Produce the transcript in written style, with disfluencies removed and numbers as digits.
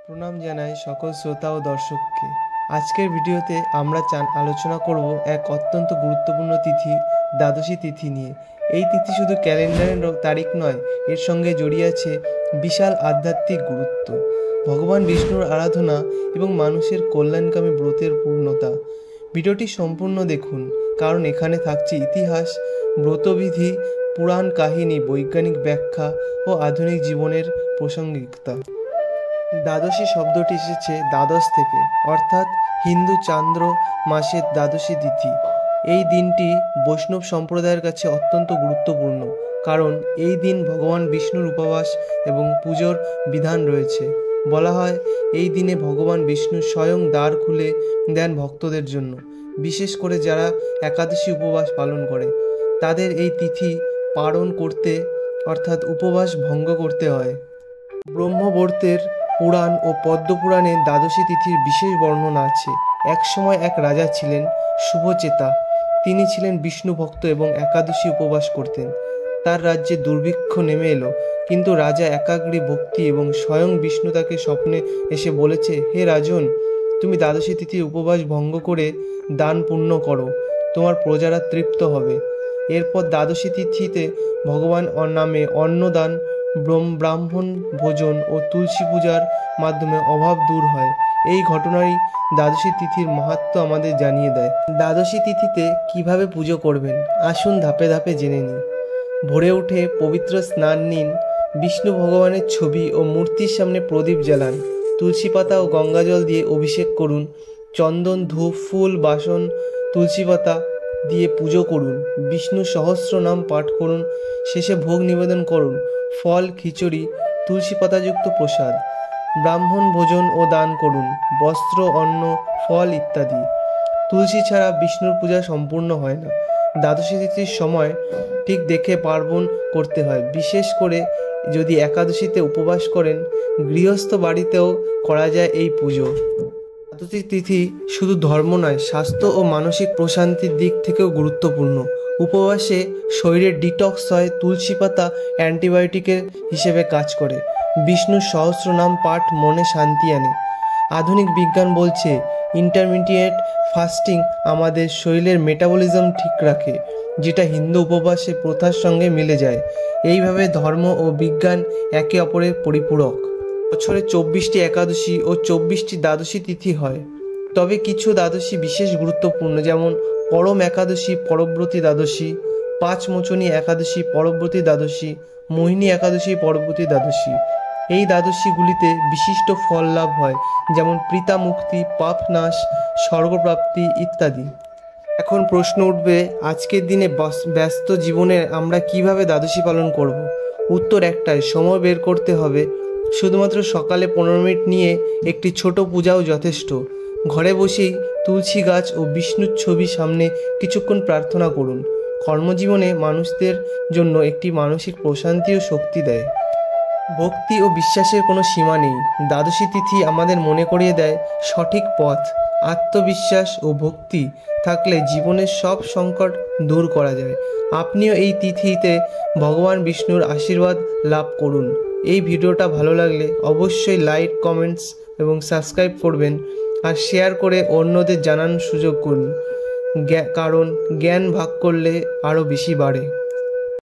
প্রণাম জানাই সকল শ্রোতা ও দর্শককে। আজকের ভিডিওতে আমরা আলোচনা করব এক অত্যন্ত গুরুত্বপূর্ণ তিথি, দ্বাদশী তিথি নিয়ে। এই তিথি শুধু ক্যালেন্ডারের তারিখ নয়, এর সঙ্গে জড়িয়ে আছে বিশাল আধ্যাত্মিক গুরুত্ব, ভগবান বিষ্ণুর আরাধনা এবং মানুষের কল্যাণকামী ব্রতের পূর্ণতা। ভিডিওটি সম্পূর্ণ দেখুন, কারণ এখানে থাকছে ইতিহাস, ব্রতবিধি, পুরাণ কাহিনী, বৈজ্ঞানিক ব্যাখ্যা ও আধুনিক জীবনের প্রাসঙ্গিকতা। দ্বাদশী শব্দটি এসেছে দ্বাদশ থেকে, অর্থাৎ হিন্দু চান্দ্র মাসের দ্বাদশী তিথি। এই দিনটি বৈষ্ণব সম্প্রদায়ের কাছে অত্যন্ত গুরুত্বপূর্ণ, কারণ এই দিন ভগবান বিষ্ণুর উপবাস এবং পুজোর বিধান রয়েছে। বলা হয় এই দিনে ভগবান বিষ্ণু স্বয়ং দ্বার খুলে দেন ভক্তদের জন্য, বিশেষ করে যারা একাদশী উপবাস পালন করে তাদের এই তিথি পালন করতে, অর্থাৎ উপবাস ভঙ্গ করতে হয়। ব্রহ্মবর্তের পুরাণ ও পদ্মপুরাণে দ্বাদশী তিথির বিশেষ বর্ণনা আছে। একসময় এক রাজা ছিলেন শুভচেতা। তিনি ছিলেন বিষ্ণু ভক্ত এবং একাদশী উপবাস করতেন। তার রাজ্যে দুর্ভিক্ষ নেমে এলো, কিন্তু রাজা একাগ্রী ভক্তি এবং স্বয়ং বিষ্ণু তাকে স্বপ্নে এসে বলেছে, হে রাজন, তুমি দ্বাদশী তিথির উপবাস ভঙ্গ করে দান পুণ্য করো, তোমার প্রজারা তৃপ্ত হবে। এরপর দ্বাদশী তিথিতে ভগবান নামে অন্নদান, ব্রাহ্মণ ভোজন ও তুলসী পূজার মাধ্যমে অভাব দূর হয়। এই ঘটনাই দ্বাদশী তিথির মাহাত্ম্য আমাদের জানিয়ে দেয়। দ্বাদশী তিথিতে কিভাবে পুজো করবেন, আসুন ধাপে ধাপে জেনে নিই। ভোরে উঠে পবিত্র স্নান নিন, বিষ্ণু ভগবানের ছবি ও মূর্তির সামনে প্রদীপ জ্বালান, তুলসী পাতা ও গঙ্গাজল দিয়ে অভিষেক করুন, চন্দন, ধূপ, ফুল, বাসন, তুলসী পাতা দিয়ে পুজো করুন, বিষ্ণু সহস্র নাম পাঠ করুন, শেষে ভোগ নিবেদন করুন, ফল, খিচুড়ি, তুলসী পাতাযুক্ত প্রসাদ, ব্রাহ্মণ ভোজন ও দান করুন, বস্ত্র, অন্ন, ফল ইত্যাদি। তুলসী ছাড়া বিষ্ণুর পূজা সম্পূর্ণ হয় না। দ্বাদশী তিথির সময় ঠিক দেখে পার্বণ করতে হয়, বিশেষ করে যদি একাদশীতে উপবাস করেন। গৃহস্থ বাড়িতেও করা যায় এই পুজো। দ্বাদশী তিথি শুধু ধর্ম নয়, স্বাস্থ্য ও মানসিক প্রশান্তির দিক থেকেও গুরুত্বপূর্ণ। উপবাসে শরীরের ডিটক্স হয়, তুলসী পাতা অ্যান্টিবায়োটিকের হিসেবে কাজ করে, বিষ্ণুর সহস্র নাম পাঠ মনে শান্তি আনে। আধুনিক বিজ্ঞান বলছে ইন্টারমিডিয়েট ফাস্টিং আমাদের শরীরের মেটাবলিজম ঠিক রাখে, যেটা হিন্দু উপবাসে প্রথার সঙ্গে মিলে যায়। এইভাবে ধর্ম ও বিজ্ঞান একে অপরের পরিপূরক। বছরে 24টি একাদশী ও 24টি দ্বাদশী তিথি হয়, তবে কিছু দ্বাদশী বিশেষ গুরুত্বপূর্ণ, যেমন পরম একাদশী, পরব্রতী দ্বাদশী, পাঁচমোচনী একাদশী, পরব্রতী দ্বাদশী, মোহিনী একাদশী, পরব্রতী দ্বাদশী। এই দ্বাদশীগুলিতে বিশিষ্ট ফল লাভ হয়, যেমন পিতা মুক্তি, পাপ নাশ, স্বর্গপ্রাপ্তি ইত্যাদি। এখন প্রশ্ন উঠবে, আজকের দিনে ব্যস্ত জীবনে আমরা কিভাবে দ্বাদশী পালন করব? উত্তর একটাই, সময় বের করতে হবে। শুধুমাত্র সকালে 15 মিনিট নিয়ে একটি ছোট পূজাও যথেষ্ট। ঘরে বসেই তুলসী গাছ ও বিষ্ণুর ছবির সামনে কিছুক্ষণ প্রার্থনা করুন। কর্মজীবনে মানুষদের জন্য একটি মানসিক প্রশান্তি ও শক্তি দেয়। ভক্তি ও বিশ্বাসের কোনো সীমা নেই। দ্বাদশী তিথি আমাদের মনে করিয়ে দেয় সঠিক পথ। আত্মবিশ্বাস ও ভক্তি থাকলে জীবনের সব সংকট দূর করা যায়। আপনিও এই তিথিতে ভগবান বিষ্ণুর আশীর্বাদ লাভ করুন। এই ভিডিওটা ভালো লাগলে অবশ্যই লাইক, কমেন্টস এবং সাবস্ক্রাইব করবেন, আর শেয়ার করে অন্যদের জানানোর সুযোগ করুন, কারণ জ্ঞান ভাগ করলে আরও বেশি বাড়ে।